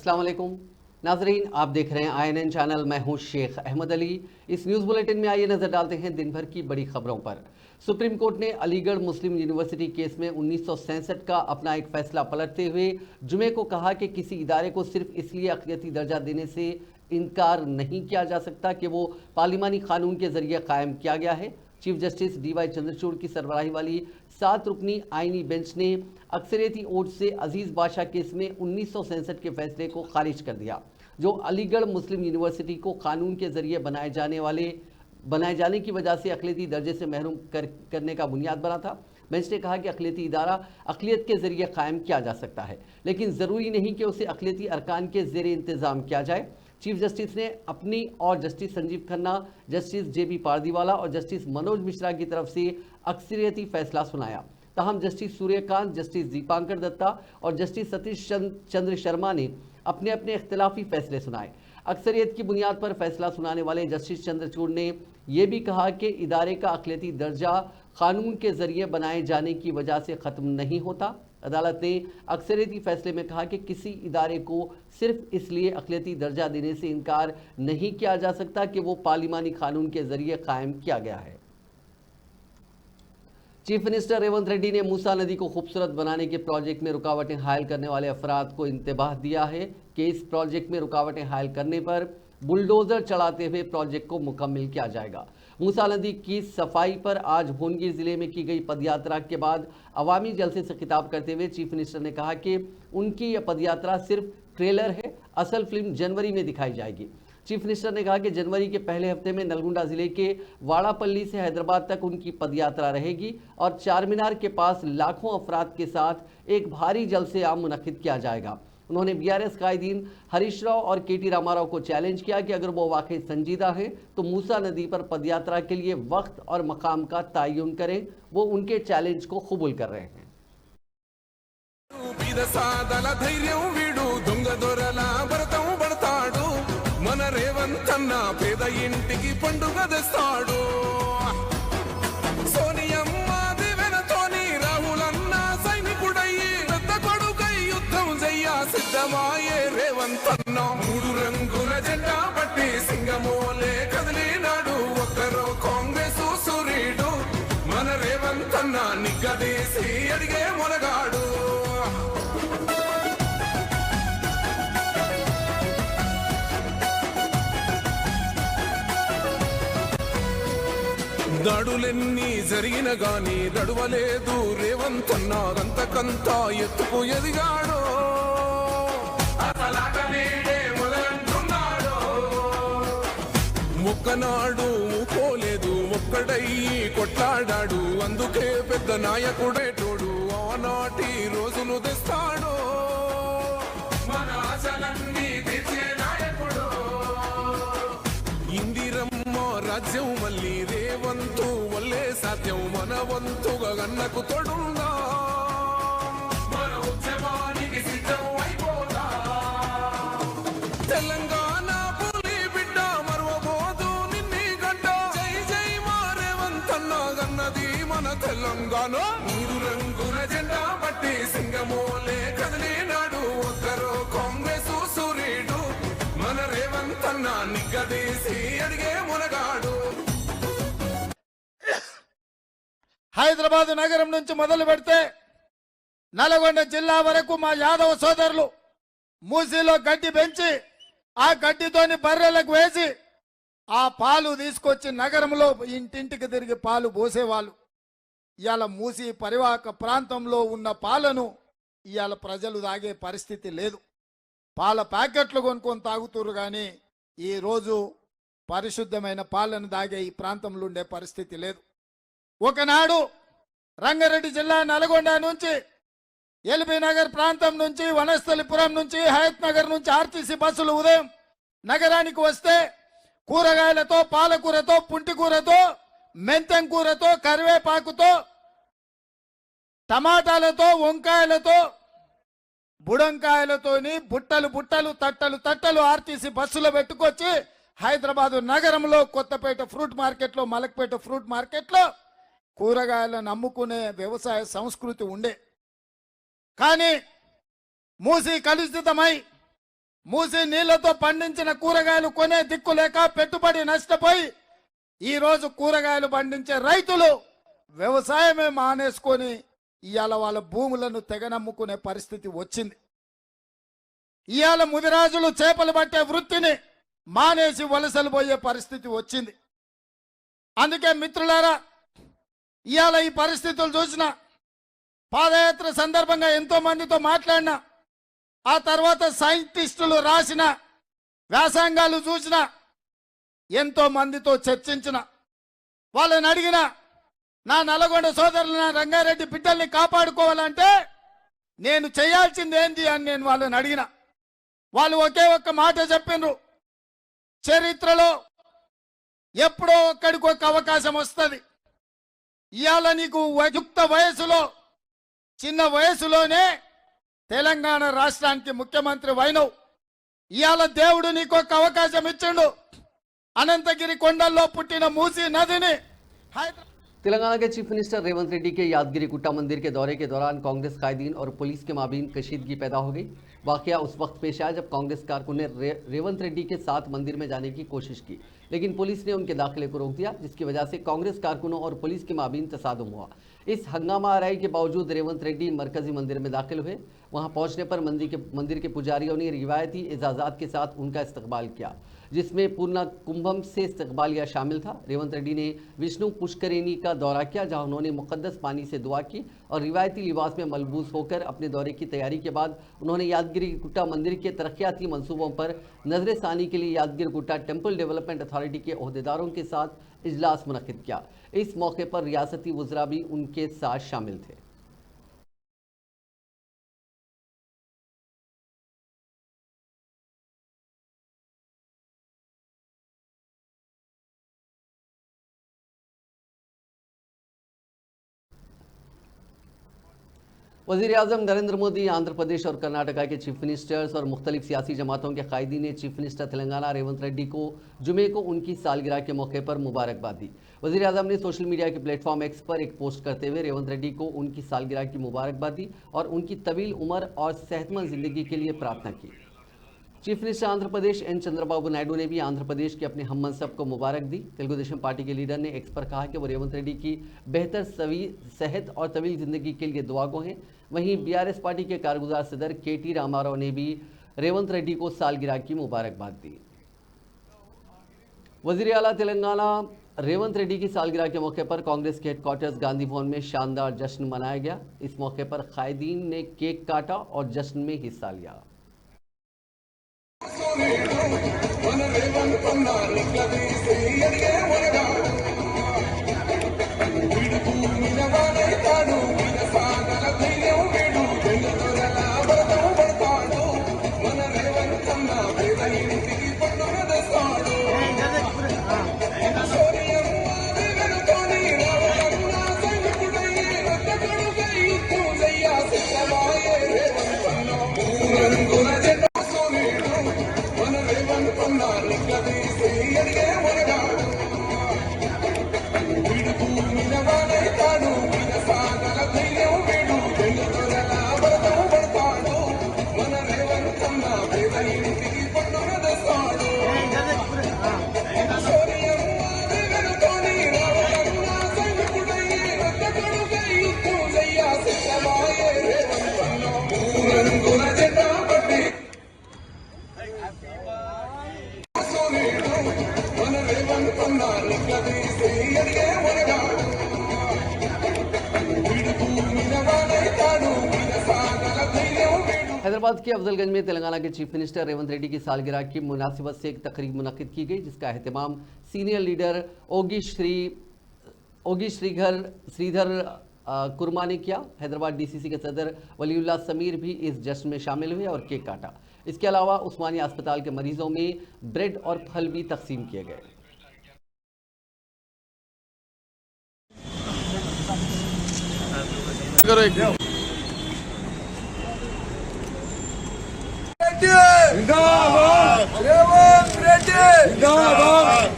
अस्सलाम वालेकुम नाजरीन, आप देख रहे हैं INN चैनल। मैं हूं शेख अहमद अली। इस न्यूज़ बुलेटिन में आइए नजर डालते हैं दिन भर की बड़ी खबरों पर। सुप्रीम कोर्ट ने अलीगढ़ मुस्लिम यूनिवर्सिटी केस में 1967 का अपना एक फैसला पलटते हुए जुमे को कहा कि किसी इदारे को सिर्फ इसलिए अक़लियती दर्जा देने से इनकार नहीं किया जा सकता कि वो पार्लिमानी कानून के जरिए कायम किया गया है। चीफ जस्टिस DY चंद्रचूड़ की सरबराही वाली 7 रुकनी आईनी बेंच ने अक्सरियती वोट से अजीज बादशाह केस में 1967 के फैसले को खारिज कर दिया, जो अलीगढ़ मुस्लिम यूनिवर्सिटी को कानून के जरिए बनाए जाने की वजह से अक़लियती दर्जे से महरूम करने का बुनियाद बना था। बेंच ने कहा कि अक़लियती इदारा अक़लियत के जरिए कायम किया जा सकता है, लेकिन ज़रूरी नहीं कि उसे अक़लियती अरकान के ज़ेर इंतज़ाम किया जाए। चीफ जस्टिस ने अपनी और justice Sanjeev Khanna, justice JB Pardiwala और जस्टिस मनोज मिश्रा की तरफ से अक्सरियती फैसला सुनाया। तहम जस्टिस सूर्यकांत, जस्टिस दीपांकर दत्ता और जस्टिस सतीश चंद्र शर्मा ने अपने अपने इख्तिलाफी फैसले सुनाए। अक्सरियत की बुनियाद पर फैसला सुनाने वाले जस्टिस चंद्रचूड़ ने यह भी कहा कि इदारे का अक़लियती दर्जा कानून के जरिए बनाए जाने की वजह से ख़त्म नहीं होता। अदालत ने अक्सरियती फैसले में कहा कि किसी इदारे को सिर्फ इसलिए अक़लियती दर्जा देने से इनकार नहीं किया जा सकता कि वो पार्लिमानी कानून के जरिए कायम किया गया है। चीफ मिनिस्टर रेवंत रेड्डी ने मूसा नदी को खूबसूरत बनाने के प्रोजेक्ट में रुकावटें हायल करने वाले अफराद को इंतबाह दिया है कि इस प्रोजेक्ट में रुकावटें हायल करने पर बुलडोजर चलाते हुए प्रोजेक्ट को मुकम्मल किया जाएगा। मूसा नदी की सफाई पर आज भुवनगिर जिले में की गई पदयात्रा के बाद अवामी जलसे से खिताब करते हुए चीफ मिनिस्टर ने कहा कि उनकी यह पदयात्रा सिर्फ ट्रेलर है, असल फिल्म जनवरी में दिखाई जाएगी। चीफ मिनिस्टर ने कहा कि जनवरी के पहले हफ्ते में नलगुंडा जिले के वाड़ापल्ली से हैदराबाद तक उनकी पदयात्रा रहेगी और चार मीनार के पास लाखों अफराद के साथ एक भारी जलसे आम मुनक्किद किया जाएगा। उन्होंने BRS कायदीन हरीश राव और KT रामाराव को चैलेंज किया कि अगर वो वाकई संजीदा हैं तो मूसा नदी पर पदयात्रा के लिए वक्त और मकाम का तयन करें। वो उनके चैलेंज को कबूल कर रहे हैं। మన రేవంతన్న పేద ఇంటికి పండుగ తెస్తాడు. సోనియమ్మ దివెనతోని రాహులన్న సైనికుడయ్యి పెద్ద కొడుకై యుద్ధం చెయ్య సిద్ధమాయే రేవంతన్న. 3 రంగుల జెండా పట్టి సింగమోలే కదిలినాడు ఒక్కరో కాంగ్రెస్ సూరీడు. మన రేవంతన్న నిగ్గదీసి అడిగే మొనగాడు. దాడులెన్ని జరిగిన గాని దడువలేదు రేవంతన్న. అంతకంతా ఎత్తుకు ఎదిగాడు. ఒక్కనాడు పోలేదు, ఒక్కడయ్యి కొట్లాడాడు. అందుకే పెద్ద నాయకుడేటోడు ఆనాటి రోజును తెస్తాడు. మన ఆశలన్నీ తెచ్చే నాయకుడు. ఇందిరమ్మ రాజ్యం మళ్ళీ రేవంతు వల్లే సాధ్యం. మన వంతుగా గన్నకు తొడుందా, మన ఉద్యమానికి సిద్ధం అయిపోదా. తెలంగాణ పులి బిడ్డ మరవబోదు నిన్ని గడ్డ. జై జై మా రేవంతన్న గన్నది మన తెలంగాణ. 3 రంగుల జెండా పట్టి సింగమోలే కదిలినాడు ఒక్కరో కాంగ్రెస్ సూరీడు. మన రేవంతన్న నిగ్గదీసి అడిగే మునగాడు. హైదరాబాద్ నగరం నుంచి మొదలు పెడితే నల్గొండ జిల్లా వరకు మా యాదవ సోదరులు మూసీలో గడ్డి పెంచి ఆ గడ్డితోని బర్రెలకు వేసి ఆ పాలు తీసుకొచ్చి నగరంలో ఇంటింటికి తిరిగి పాలు పోసేవాళ్ళు. ఇవాళ మూసీ పరివాహక ప్రాంతంలో ఉన్న పాలను ఇవాళ ప్రజలు తాగే పరిస్థితి లేదు. పాల ప్యాకెట్లు కొనుక్కొని తాగుతురు కానీ ఈరోజు పరిశుద్ధమైన పాలను తాగే ఈ ప్రాంతంలో ఉండే పరిస్థితి లేదు. ఒకనాడు రంగారెడ్డి జిల్లా నల్గొండ నుంచి LB నగర్ ప్రాంతం నుంచి వనస్థలిపురం నుంచి హయత్ నగర్ నుంచి RTC బస్సులు ఉదయం నగరానికి వస్తే కూరగాయలతో, పాలకూరతో, పుంటికూరతో, మెంతం కూరతో, కరివేపాకుతో, టమాటాలతో, వంకాయలతో, బుడంకాయలతోని బుట్టలు బుట్టలు, తట్టలు తట్టలు RTC బస్సులో పెట్టుకొచ్చి హైదరాబాద్ నగరంలో కొత్తపేట ఫ్రూట్ మార్కెట్లో, మలక్పేట ఫ్రూట్ మార్కెట్లో కూరగాయలను అమ్ముకునే వ్యవసాయ సంస్కృతి ఉండే. కానీ మూసి కలుషితమై మూసి నీళ్లతో పండించిన కూరగాయలు కొనే దిక్కు లేక పెట్టుబడి నష్టపోయి ఈ రోజు కూరగాయలు పండించే రైతులు వ్యవసాయమే మానేసుకొని ఇవాళ వాళ్ళ భూములను తెగనమ్ముకునే పరిస్థితి వచ్చింది. ఇవాళ ముదిరాజులు చేపలు పట్టే వృత్తిని మానేసి వలసలు పోయే పరిస్థితి వచ్చింది. అందుకే మిత్రులారా, ఇవాళ ఈ పరిస్థితులు చూసిన పాదయాత్ర సందర్భంగా ఎంతో మందితో మాట్లాడినా, ఆ తర్వాత సైంటిస్టులు రాసిన వ్యాసంగాలు చూసిన, ఎంతో మందితో చర్చించిన, వాళ్ళని అడిగిన, నా నల్గొండ సోదరులు నా రంగారెడ్డి బిడ్డల్ని కాపాడుకోవాలంటే నేను చేయాల్సింది ఏంటి అని నేను వాళ్ళని అడిగిన. వాళ్ళు ఒకే ఒక్క మాట చెప్పిండ్రు, చరిత్రలో ఎప్పుడో ఒక్కడికి ఒక అవకాశం వస్తుంది. ఇవాళ నీకు యుక్త వయసులో, చిన్న వయసులోనే తెలంగాణ రాష్ట్రానికి ముఖ్యమంత్రి వైనవు. ఇవాళ దేవుడు నీకు ఒక అవకాశం ఇచ్చిండు. అనంతగిరి కొండల్లో పుట్టిన మూసీ నదిని तेलंगाना के चीफ मिनिस्टर रेवंत रेड्डी के यादगिरी गुट्टा मंदिर के दौरे के दौरान कांग्रेस कायदीन और पुलिस के माबीन कशीदगी पैदा हो गई। वाकया उस वक्त पेश आया जब कांग्रेस कारकुन ने रेवंत रेड्डी के साथ मंदिर में जाने की कोशिश की, लेकिन पुलिस ने उनके दाखिले को रोक दिया, जिसकी वजह से कांग्रेस कारकुनों और पुलिस के माबीन तसादुम हुआ। इस हंगामा आराई के बावजूद रेवंत रेड्डी मरकजी मंदिर में दाखिल हुए। वहां पहुंचने पर मंदिर के पुजारियों ने रिवायती एजाजात के साथ उनका इस्तकबाल किया, जिसमें पूर्ण कुंभम से इस्तकबालिया शामिल था। रेवंत रेड्डी ने विष्णु पुष्करिणी का दौरा किया, जहां उन्होंने मुकद्दस पानी से दुआ की और रिवायती लिबास में मलबूस होकर अपने दौरे की तैयारी के बाद उन्होंने यादगिरी गुट्टा मंदिर के तरक्याती मंसूबों पर नजरसानी के लिए यादगिरी गुट्टा टेम्पल डेवलपमेंट अथॉरिटी के ओहदेदारों के साथ इजलास मुनक्किद किया। इस मौके पर रियासती वज़रा भी उनके साथ शामिल थे। वज़ीर-ए-आज़म नरेंद्र मोदी, आंध्र प्रदेश और कर्नाटका के चीफ मिनिस्टर्स और मुख्तलिफ सियासी जमातों के कायदीन ने चीफ मिनिस्टर तेलंगाना रेवंत रेड्डी को जुमे को उनकी सालगिरह के मौके पर मुबारकबाद दी। वज़ीर-ए-आज़म ने सोशल मीडिया के प्लेटफॉर्म एक्स पर एक पोस्ट करते हुए रेवंत रेड्डी को उनकी सालगिरह की मुबारकबाद दी और उनकी तवील उम्र और सेहतमंद जिंदगी के लिए प्रार्थना की। Chief minister Andhra Pradesh N Chandrababu Naidu ने भी आंध्र प्रदेश के अपने हम मनसब को मुबारक दी। तेलुगु देशम पार्टी के लीडर ने एक्स पर कहा कि वो रेवंत रेड्डी की बेहतर सेहत और तवील जिंदगी के लिए दुआगो हैं। वहीं बीआरएस पार्टी के कारगुजार सदर केटी रामाराव ने भी रेवंत रेड्डी को सालगिरह की मुबारकबाद दी। वज़ीर आला तेलंगाना रेवंत रेड्डी की सालगिरह के मौके पर कांग्रेस के हेडक्वार्टर्स गांधी भवन में शानदार जश्न मनाया गया। इस मौके पर कायदीन ने केक काटा और जश्न में हिस्सा लिया। हैदराबाद के अफजलगंज में तेलंगाना के चीफ मिनिस्टर रेवंत रेड्डी की सालगिरह की मुनासिबत से एक तकरीब मुनक्किद की गई, जिसका अहतमाम सीनियर लीडर ओगी श्रीधर कुर्मा ने किया। हैदराबाद डीसीसी के सदर वलीउल्लाह समीर भी इस जश्न में शामिल हुए और केक काटा। इसके अलावा उस्मानिया अस्पताल के मरीजों में ब्रेड और फल भी तकसीम किए गए।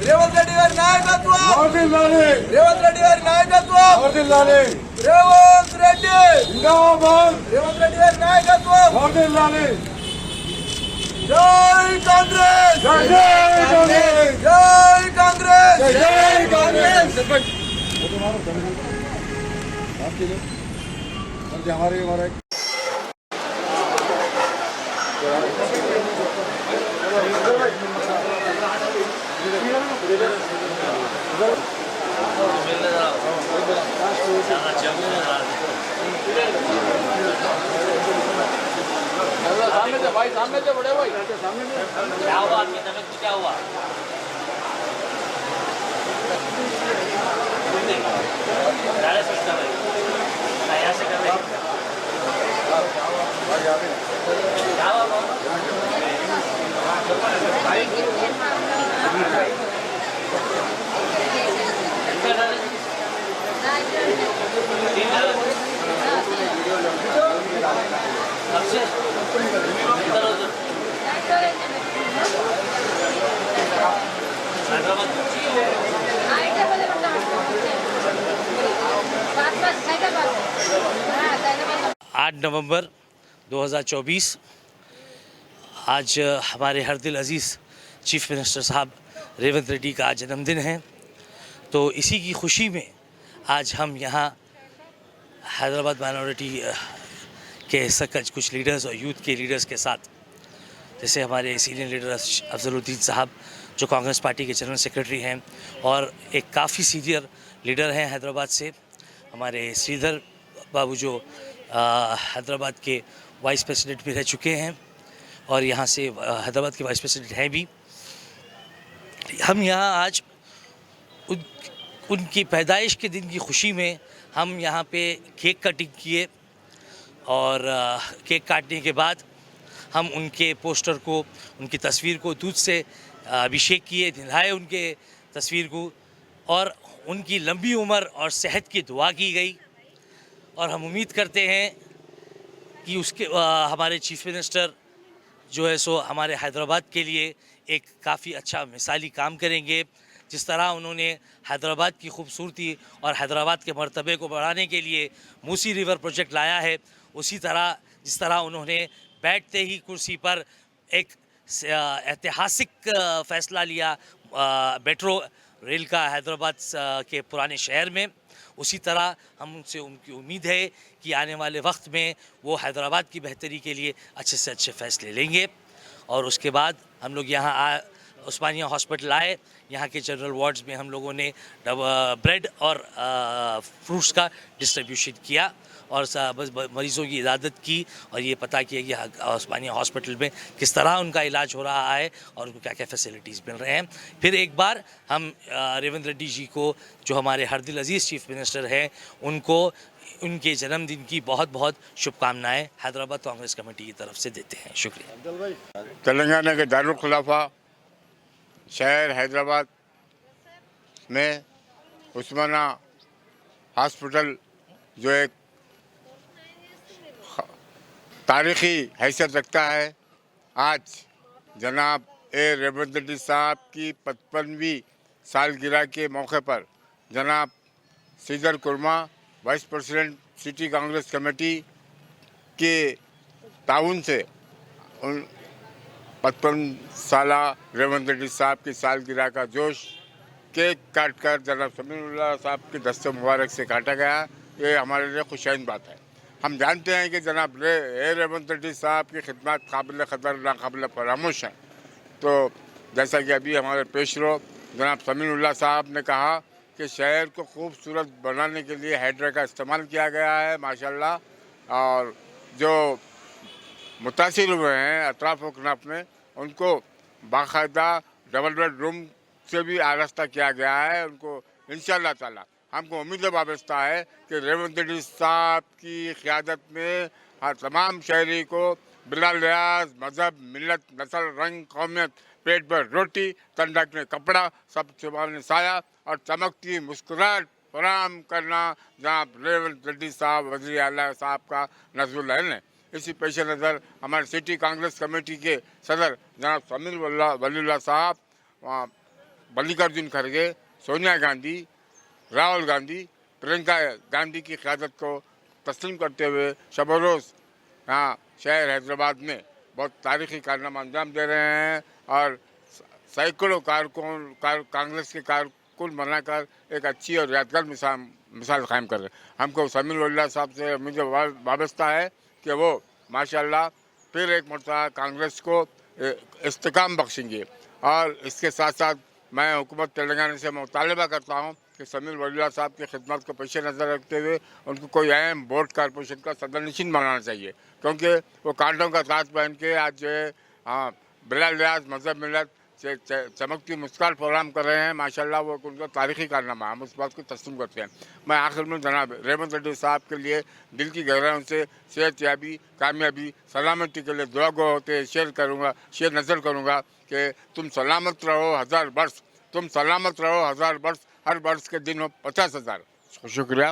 रेवंत रेड्डी गाరి నాయకత్వం रेवंत रेड्डी గారి నాయకత్వం रेवंत रेड्डी रेवंत रेड्डी గారి నాయకత్వం जय कांग्रेस। हमारे सामने से भाई, सामने से बड़े भाई, क्या हुआ आपकी तबीयत को, क्या हुआ? ज़्यादा सस्ता भाई, यहाँ से कर रहे क्या हुआ आठ नवंबर 2024 आज हमारे हर दिल अजीज़ चीफ मिनिस्टर साहब रेवंत रेड्डी का जन्मदिन है। तो इसी की खुशी में आज हम यहाँ हैदराबाद माइनॉरिटी के सकज कुछ लीडर्स और यूथ के लीडर्स के साथ, जैसे हमारे सीनियर लीडर अफजलुद्दीन साहब जो कांग्रेस पार्टी के जनरल सेक्रेटरी हैं, और एक काफ़ी सीनियर लीडर हैं हैदराबाद से हमारे श्रीधर बाबू जो हैदराबाद के वाइस प्रेसिडेंट भी रह चुके हैं और यहाँ से हैदराबाद के वाइस प्रेसिडेंट हैं भी। हम यहाँ आज उनकी पैदाइश के दिन की खुशी में हम यहाँ पे केक कटिंग किए और केक काटने के बाद हम उनके पोस्टर को, उनकी तस्वीर को दूध से अभिषेक किए, नहलाए उनके तस्वीर को, और उनकी लंबी उम्र और सेहत की दुआ की गई। और हम उम्मीद करते हैं कि उसके हमारे चीफ मिनिस्टर जो है सो हमारे हैदराबाद के लिए एक काफ़ी अच्छा मिसाली काम करेंगे। जिस तरह उन्होंने हैदराबाद की खूबसूरती और हैदराबाद के मर्तबे को बढ़ाने के लिए मूसी रिवर प्रोजेक्ट लाया है, उसी तरह जिस तरह उन्होंने बैठते ही कुर्सी पर एक ऐतिहासिक फ़ैसला लिया मेट्रो रेल का हैदराबाद के पुराने शहर में, उसी तरह हम उनसे उनकी उम्मीद है कि आने वाले वक्त में वो हैदराबाद की बेहतरी के लिए अच्छे से अच्छे फ़ैसले लेंगे। और उसके बाद हम लोग यहाँ उस्मानिया हॉस्पिटल आए, यहाँ के जनरल वार्ड्स में हम लोगों ने ब्रेड और फ्रूट्स का डिस्ट्रीब्यूशन किया और मरीज़ों की इजाज़त की और ये पता किया कि उस्मानिया हॉस्पिटल में किस तरह उनका इलाज हो रहा है और उनको क्या क्या फैसिलिटीज़ मिल रहे हैं। फिर एक बार हम रेवंत रेड्डी जी को जो हमारे हर दिल अजीज़ चीफ मिनिस्टर हैं, उनको उनके जन्मदिन की बहुत बहुत शुभकामनाएं हैदराबाद कांग्रेस कमेटी की तरफ से देते हैं। शुक्रिया। तेलंगाना के दारुल खुलाफा शहर हैदराबाद में उस्मानिया हॉस्पिटल जो एक तारीख़ी हैसियत रखता है, आज जनाब रेवंत रेड्डी साहब की 55वीं सालगिरह के मौके पर जनाब Shridhar Kurma vice president city Congress committee के ताउन से उन 55 साला रेवंत रेड्डी साहब की सालगिरह का जोश केक काट कर जनाब समीउल्लाह साहब के दस्ते मुबारक से काटा गया। ये हमारे लिए खुशैन बात है। हम जानते हैं कि जनाब रेवंत रेड्डी साहब की खिदमत काबिल क़दर नाकाबिल फरामोश हैं। तो जैसा कि अभी हमारे पेशरो जनाब समीउल्लाह साहब ने कहा कि शहर को खूबसूरत बनाने के लिए हाइड्रा का इस्तेमाल किया गया है माशाल्लाह, और जो मुतासिर हुए हैं अतराफ़ वकनाफ में उनको बाकायदा डबल बेडरूम से भी आरास्ता किया गया है। उनको इंशाअल्लाह ताला हमको उम्मीद वाबस्ता है कि रेवंत रेड्डी साहब की क़यादत में तमाम शहरी को बिला लिहाज मज़हब, मिलत, नस्ल, रंग, कौमियत, पेट भर रोटी, तन ढकने कपड़ा, सब छुपाने साया और चमकती मुस्कुराहट फराहम करना जनाब रेवंत रेड्डी साहब वज़ीर आला साहब का नज़्मुल है। इसी पेश नज़र हमारे सिटी कांग्रेस कमेटी के सदर जनाब समीर वलीउल्लाह साहब, मल्लिकार्जुन खड़गे, सोनिया गांधी, राहुल गांधी, प्रियंका गांधी की क़यादत को तस्लीम करते हुए शब रोज़ यहाँ शहर हैदराबाद में बहुत तारीख़ी कारनामा अंजाम दे रहे हैं और सैकड़ों कांग्रेस के कुल बनाकर एक अच्छी और यादगार मिसाल कायम कर रहे हैं। हमको समीर वल्ला साहब से मुझे वाबस्ता है कि वो माशाल्लाह फिर एक मरतबा कांग्रेस को इस्तेकाम बख्शेंगे। और इसके साथ साथ मैं हुकूमत तेलंगाना से मुतालबा करता हूँ कि समीर वल्ला साहब की खिदमत को पेश नज़र रखते हुए उनको कोई अहम बोर्ड कॉरपोरेशन का सदरनशीन बनाना चाहिए, क्योंकि वो कांटों का ताज पहन के आज जो है बिला लिहाज मजहब मिलत से चमकती मुस्कान प्रोग्राम कर रहे हैं। माशाल्लाह वो उनका तारीखी कारनामा, हम उस बात को तस्लीम करते हैं। मैं आखिर में जनाब रेवंत रेड्डी साहब के लिए दिल की गहराइयों से सेहतयाबी, कामयाबी, सलामती के लिए दुआ गो होते शेयर नज़र करूँगा कि तुम सलामत रहो 1000 वर्ष, तुम सलामत रहो 1000 वर्ष, हर वर्ष के दिन हो 50,000। शुक्रिया।